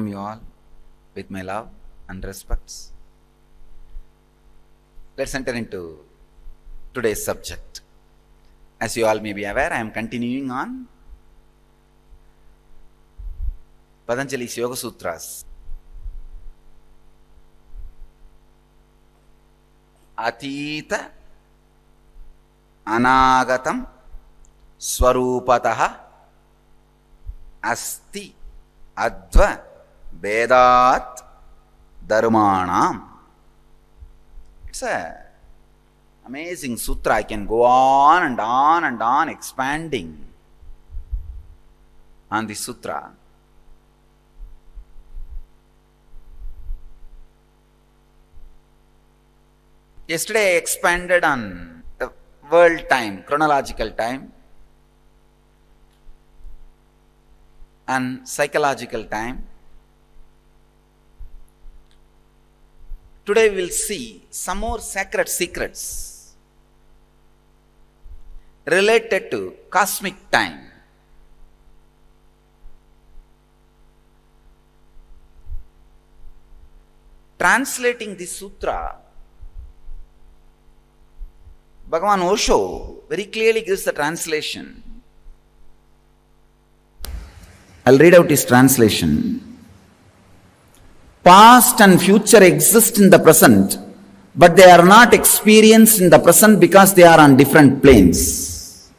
welcome you all with my love and respects. Let's enter into today's subject. As you all may be aware, I am continuing on Patanjali's Yoga Sutras. Atita Anagatam Swarupataha Asti Adva Vedat Dharmanam. It's an amazing sutra. I can go on and on and on expanding on this sutra. Yesterday I expanded on the world time, chronological time, and psychological time. Today we will see some more sacred secrets related to cosmic time. Translating this sutra, Bhagavan Osho very clearly gives the translation. I'll read out his translation. Past and future exist in the present, but they are not experienced in the present because they are on different planes.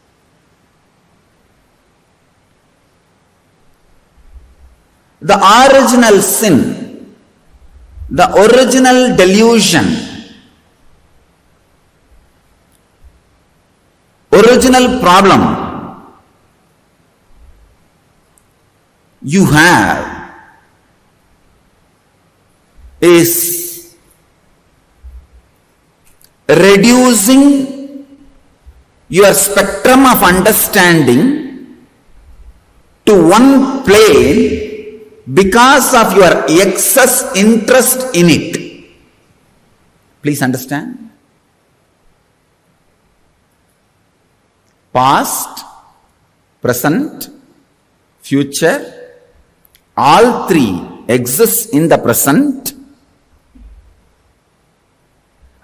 The original sin, the original delusion, original problem you have is reducing your spectrum of understanding to one plane because of your excess interest in it. Please understand. Past, present, future, all three exist in the present.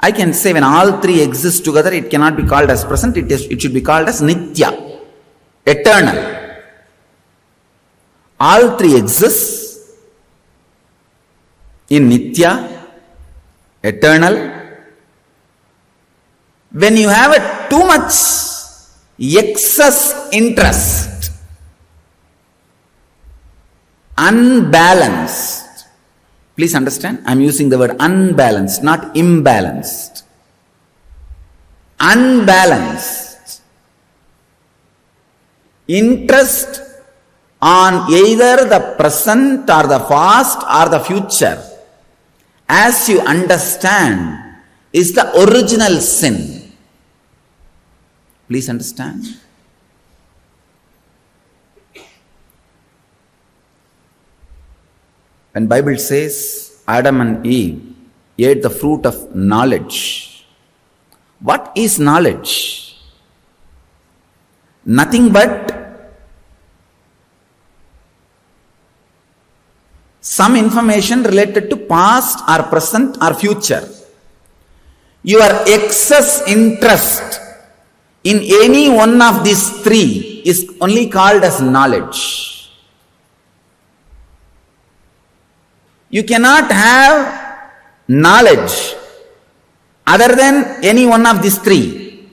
I can say when all three exist together, it cannot be called as present, it should be called as Nithya, eternal. All three exist in Nithya, eternal. When you have too much excess interest, unbalanced. Please understand, I am using the word unbalanced, not imbalanced. Unbalanced interest on either the present or the past or the future, as you understand, is the original sin. Please understand. When Bible says Adam and Eve ate the fruit of knowledge, what is knowledge? Nothing but some information related to past or present or future. Your excess interest in any one of these three is only called as knowledge. You cannot have knowledge other than any one of these three.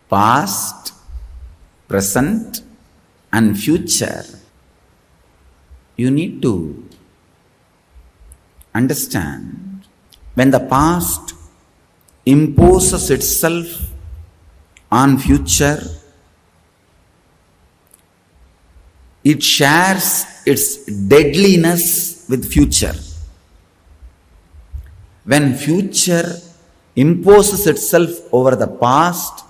Past, present, and future. You need to understand, when the past imposes itself on future, it shares its deadliness with future. When future imposes itself over the past,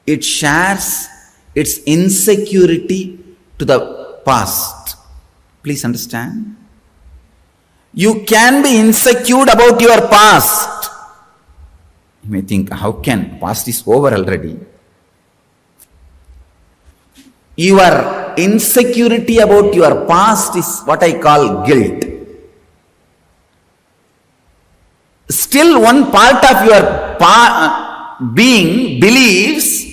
it shares its insecurity to the past. Please understand. You can be insecure about your past. You may think, how can? Past is over already. Your insecurity about your past is what I call guilt. Still one part of your being believes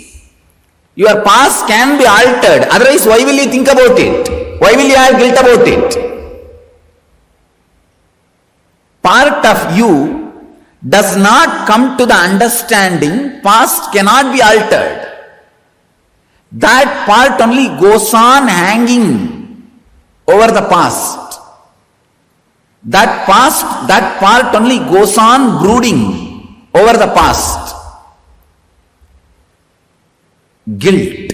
your past can be altered. Otherwise, why will you think about it? Why will you have guilt about it? Part of you does not come to the understanding past cannot be altered. That part only goes on hanging over the past. That part only goes on brooding over the past. Guilt.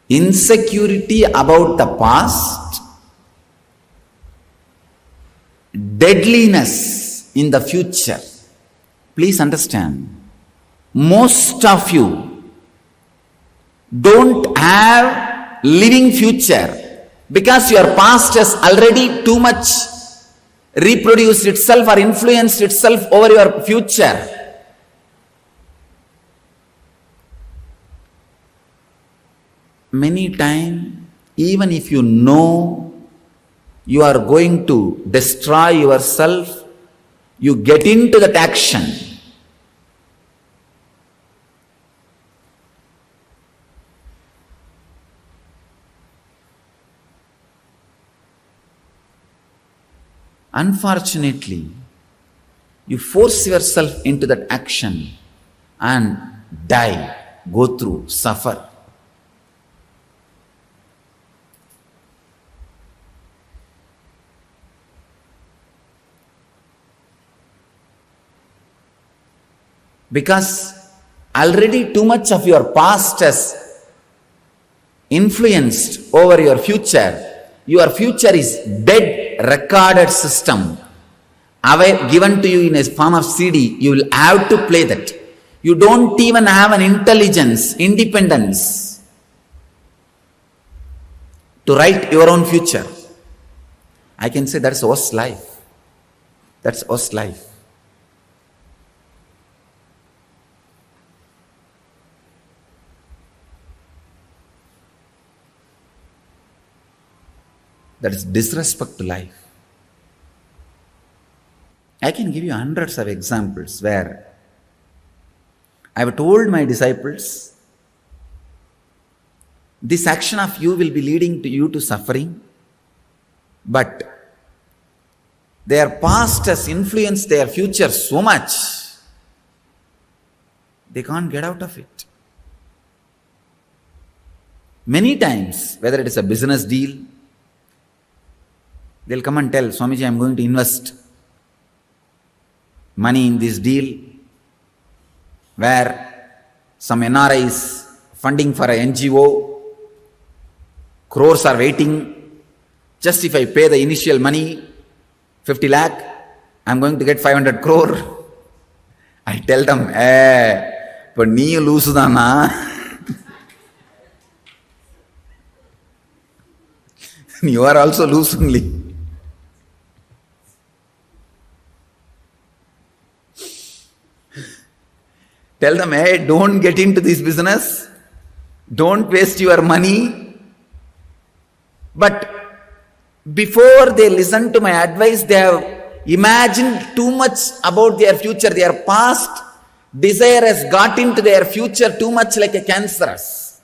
Insecurity about the past. Deadliness in the future. Please understand, most of you don't have living future because your past has already too much reproduced itself or influenced itself over your future. Many times, even if you know you are going to destroy yourself, you get into that action. Unfortunately, you force yourself into that action and die, go through, suffer. Because already too much of your past has influenced over your future. Your future is dead recorded system given to you in a form of CD. You will have to play that. You don't even have an intelligence, independence to write your own future. I can say that's worst life. That's worst life. That is disrespect to life. I can give you hundreds of examples where I have told my disciples, this action of you will be leading to you to suffering, but their past has influenced their future so much, they can't get out of it. Many times, whether it is a business deal, they'll come and tell, Swamiji, I'm going to invest money in this deal where some NRI is funding for an NGO, crores are waiting. Just if I pay the initial money, 50 lakh, I'm going to get 500 crore. I tell them, but nee lose dana. You are also loose only. Tell them, don't get into this business. Don't waste your money. But before they listen to my advice, they have imagined too much about their future. Their past desire has got into their future too much like a cancerous.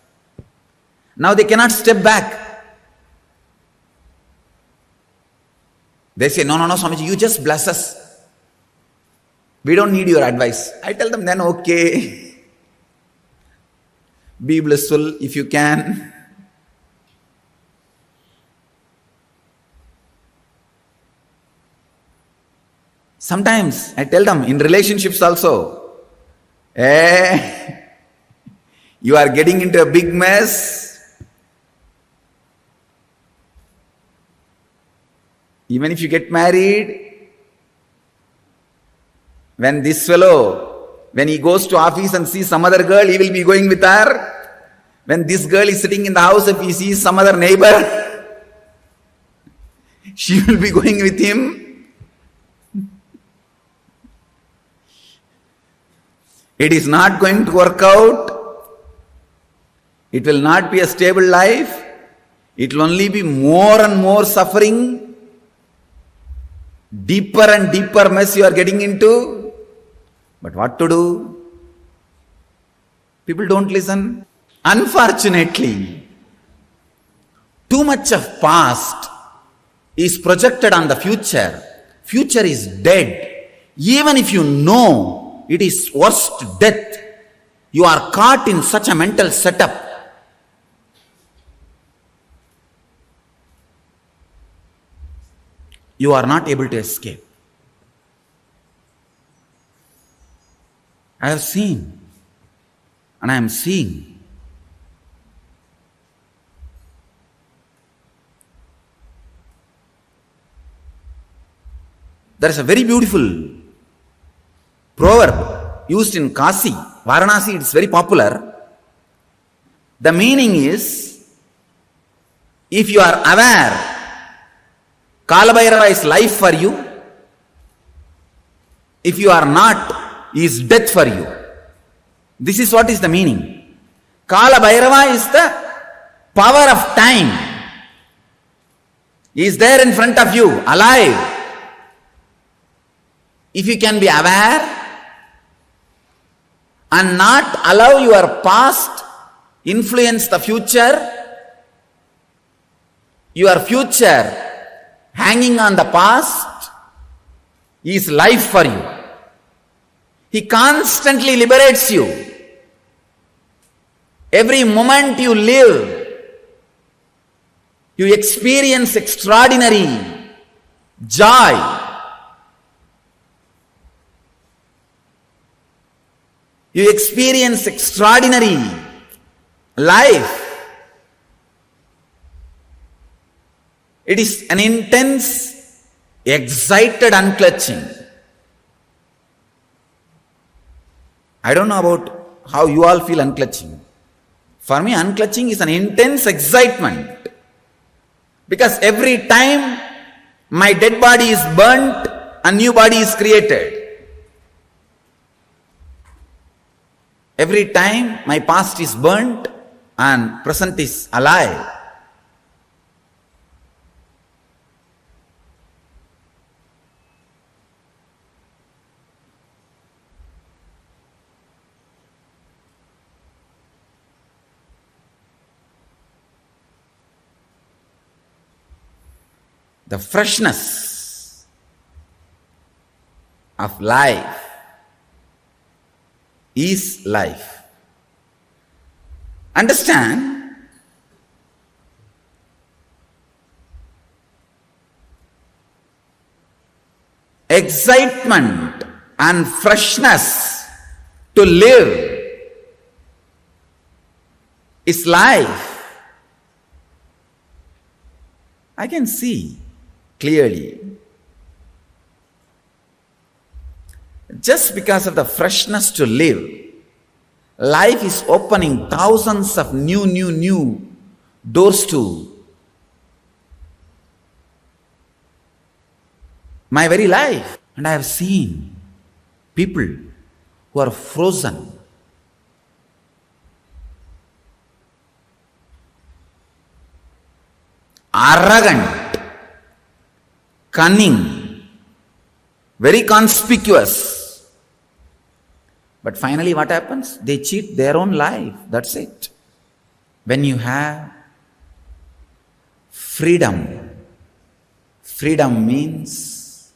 Now they cannot step back. They say, no, Swamiji, you just bless us. We don't need your advice. I tell them, then okay. Be blissful if you can. Sometimes I tell them in relationships also, you are getting into a big mess. Even if you get married, when this fellow, when he goes to office and sees some other girl, he will be going with her. When this girl is sitting in the house, if he sees some other neighbor, she will be going with him. It is not going to work out. It will not be a stable life. It will only be more and more suffering. Deeper and deeper mess you are getting into. But what to do? People don't listen. Unfortunately, too much of past is projected on the future. Future is dead. Even if you know it is worst death, you are caught in such a mental setup. You are not able to escape. I have seen and I am seeing. There is a very beautiful proverb used in Kasi, Varanasi, it is very popular. The meaning is, if you are aware Kalabhairava is life for you, if you are not, he is death for you. This is what is the meaning. Kalabhairava is the power of time. He is there in front of you, alive. If you can be aware and not allow your past influence the future, your future hanging on the past is life for you. He constantly liberates you. Every moment you live, you experience extraordinary joy. You experience extraordinary life. It is an intense, excited unclutching. I don't know about how you all feel unclutching. For me, unclutching is an intense excitement. Because every time my dead body is burnt, a new body is created. Every time my past is burnt and present is alive. The freshness of life is life. Understand? Excitement and freshness to live is life. I can see clearly. Just because of the freshness to live, life is opening thousands of new doors to my very life. And I have seen people who are frozen, arrogant, cunning, very conspicuous. But finally what happens? They cheat their own life. That's it. When you have freedom, freedom means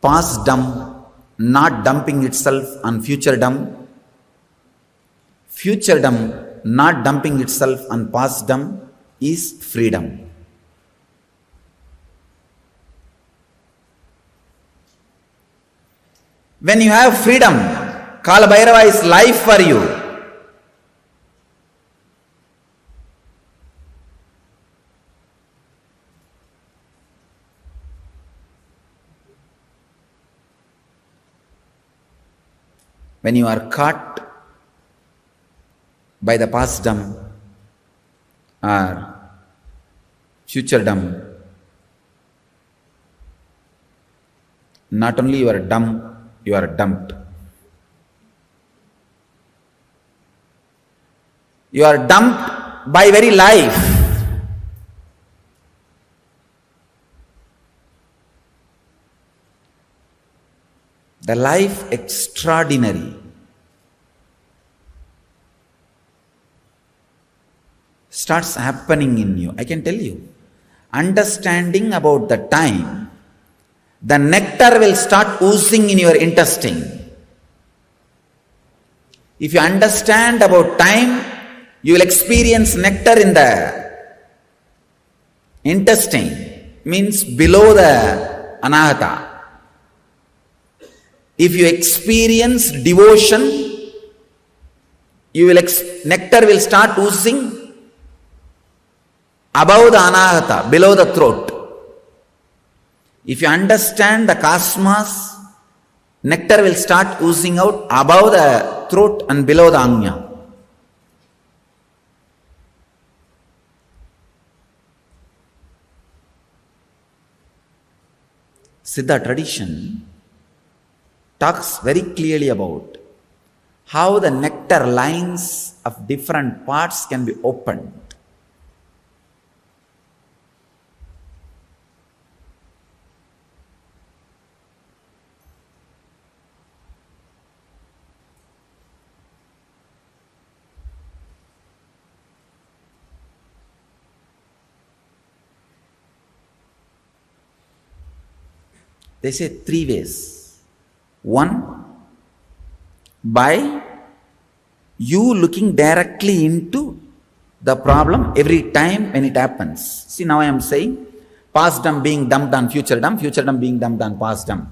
past dump, not dumping itself on future dump. Future dump, not dumping itself on past dump is freedom. When you have freedom, Kalabhairava is life for you. When you are caught by the past dump or future dump, not only you are dumb, you are dumped. You are dumped by very life. The life extraordinary starts happening in you. I can tell you. Understanding about the time, the nectar will start oozing in your intestine. If you understand about time, you will experience nectar in the intestine, means below the anahata. If you experience devotion, nectar will start oozing above the anahata, below the throat. If you understand the cosmos, nectar will start oozing out above the throat and below the anya. Siddha tradition talks very clearly about how the nectar lines of different parts can be opened. They say 3 ways. 1, by you looking directly into the problem every time when it happens. See, now I am saying past dump being dumped on future dump being dumped on past dump.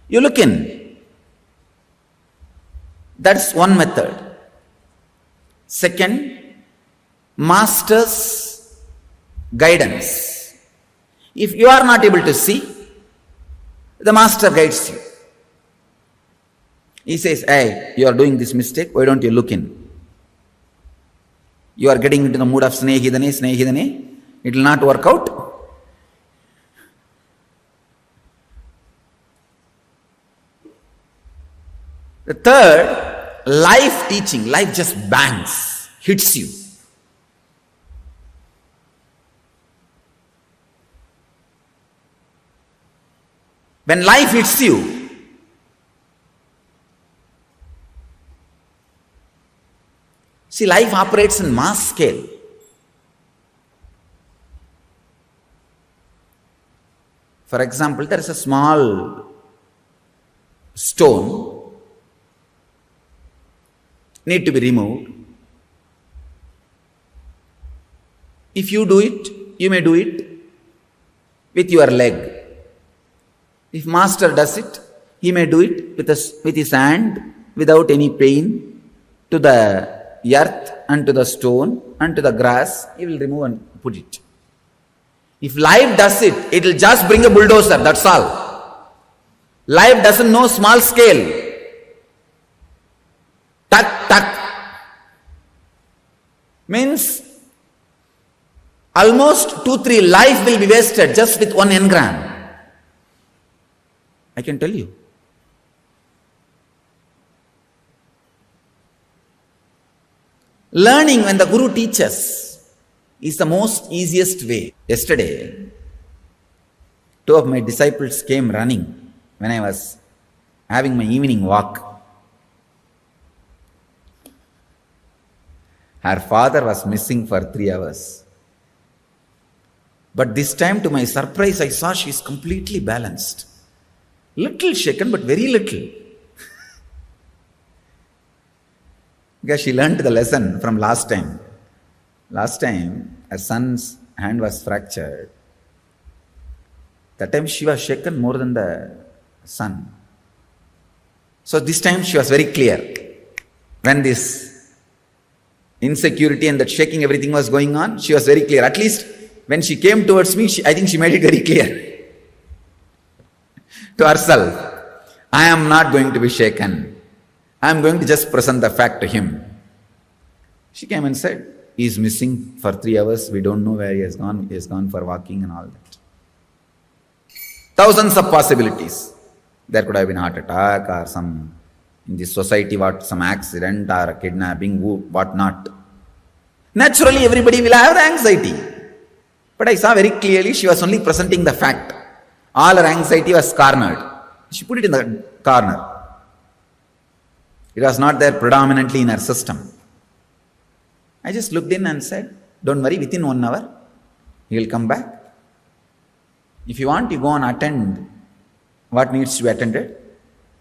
You look in. That's one method. Second, master's guidance. If you are not able to see, the master guides you. He says, hey, you are doing this mistake, why don't you look in? You are getting into the mood of snehidane, it will not work out. The third, life teaching, life just bangs, hits you. When life hits you, see, life operates in mass scale. For example, there is a small stone need to be removed. If you do it, you may do it with your leg. If master does it, he may do it with his hand without any pain to the earth and to the stone and to the grass. He will remove and put it. If life does it, it will just bring a bulldozer, that's all. Life doesn't know small scale. Tuck, tuck. Means almost 2-3 life will be wasted just with 1 engram. I can tell you. Learning when the Guru teaches is the most easiest way. Yesterday, 2 of my disciples came running when I was having my evening walk. Her father was missing for 3 hours. But this time, to my surprise, I saw she is completely balanced. Little shaken, but very little. Because she learned the lesson from last time. Last time, her son's hand was fractured. That time she was shaken more than the son. So this time she was very clear. When this insecurity and that shaking, everything was going on, she was very clear. At least when she came towards me, I think she made it very clear to herself. I am not going to be shaken. I am going to just present the fact to him. She came and said, he is missing for 3 hours. We don't know where he has gone. He has gone for walking and all that. Thousands of possibilities. There could have been a heart attack or some, in this society, some accident or a kidnapping, what not. Naturally, everybody will have the anxiety. But I saw very clearly she was only presenting the fact. All her anxiety was cornered. She put it in the corner. It was not there predominantly in her system. I just looked in and said, don't worry, within 1 hour, he will come back. If you want, you go and attend what needs to be attended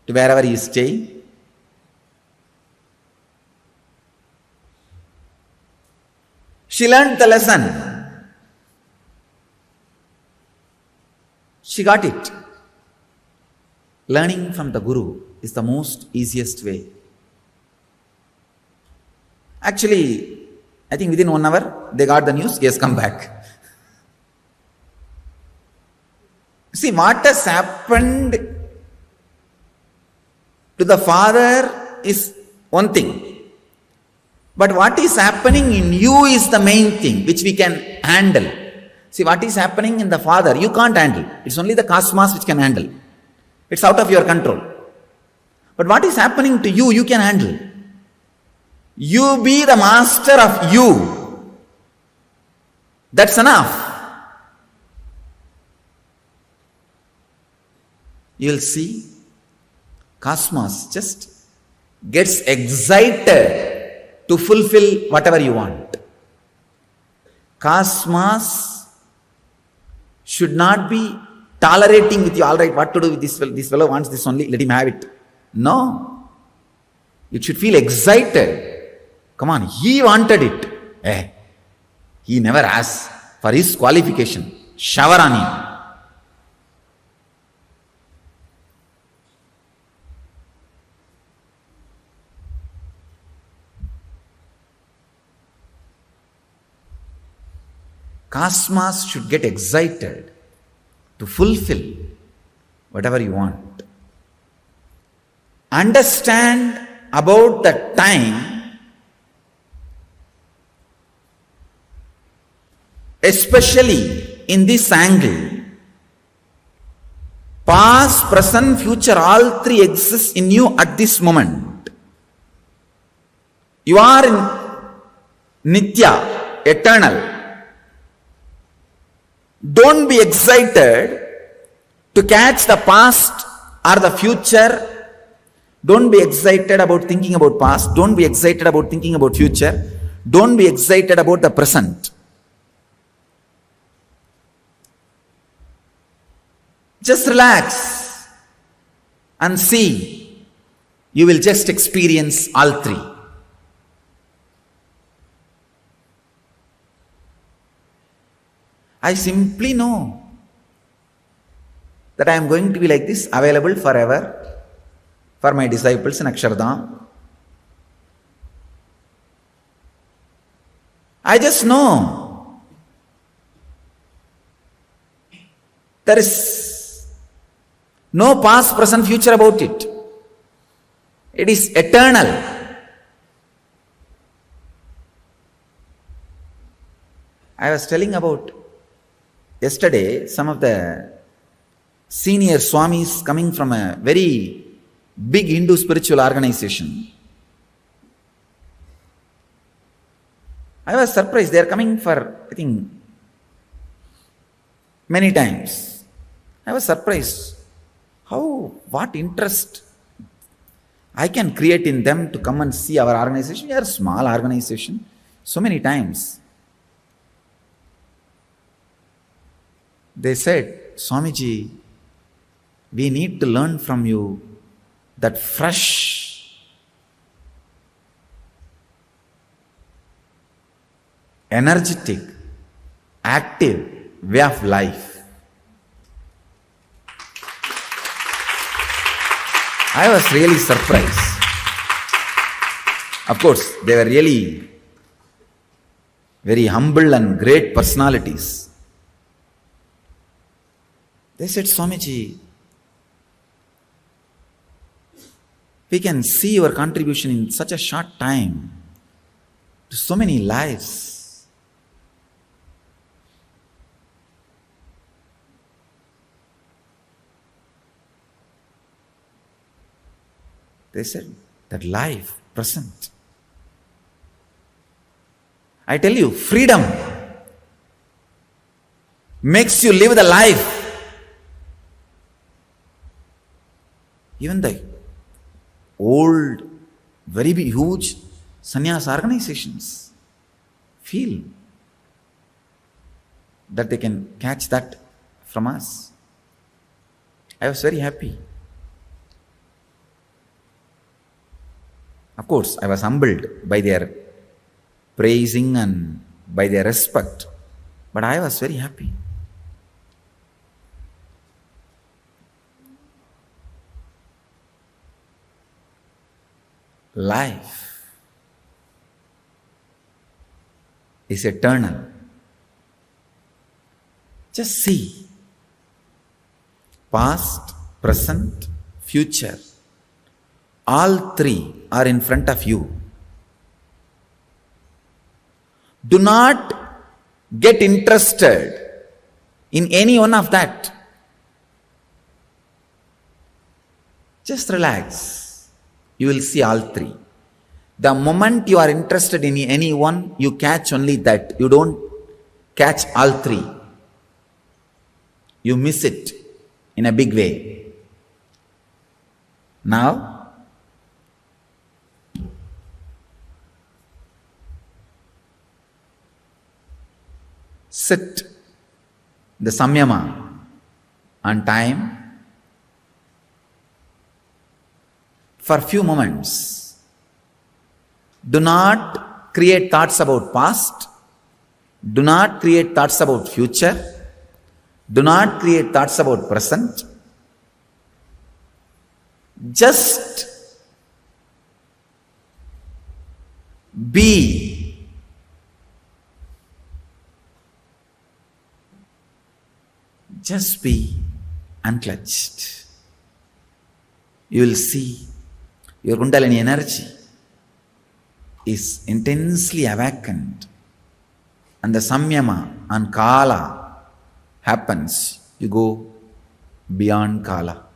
to wherever he is staying. She learned the lesson. She got it. Learning from the Guru is the most easiest way. Actually, I think within 1 hour, they got the news, he has come back. See, what has happened to the father is one thing. But what is happening in you is the main thing, which we can handle. See, what is happening in the father, you can't handle. It's only the cosmos which can handle. It's out of your control. But what is happening to you, you can handle. You be the master of you. That's enough. You'll see, cosmos just gets excited to fulfill whatever you want. Cosmos should not be tolerating with you, all right, what to do with this fellow? This fellow wants this only, let him have it. No. It should feel excited. Come on, he wanted it. He never asked for his qualification. Shower on him. Cosmos should get excited to fulfill whatever you want. Understand about the time, especially in this angle. Past, present, future, all three exist in you at this moment. You are in Nitya, eternal. Don't be excited to catch the past or the future. Don't be excited about thinking about past. Don't be excited about thinking about future. Don't be excited about the present. Just relax and see. You will just experience all three. I simply know that I am going to be like this, available forever for my disciples in Akshardham. I just know there is no past, present, future about it. It is eternal. I was telling about yesterday, some of the senior Swamis coming from a very big Hindu spiritual organization. I was surprised. They are coming for, I think, many times. I was surprised. What interest I can create in them to come and see our organization. We are a small organization. So many times. They said, Swamiji, we need to learn from you that fresh, energetic, active way of life. I was really surprised. Of course, they were really very humble and great personalities. They said, Swamiji, we can see your contribution in such a short time to so many lives. They said that life, present. I tell you, freedom makes you live the life. Even the old, very big, huge sannyas organizations feel that they can catch that from us. I was very happy. Of course, I was humbled by their praising and by their respect, but I was very happy. Life is eternal. Just see. Past, present, future. All three are in front of you. Do not get interested in any one of that. Just relax. You will see all three. The moment you are interested in any one, you catch only that. You don't catch all three. You miss it in a big way. Now, sit the samyama on time for few moments. Do not create thoughts about past. Do not create thoughts about future. Do not create thoughts about present. Just be. Just be unclutched. You will see your Kundalini energy is intensely awakened, and the samyama and kala happens. You go beyond kala.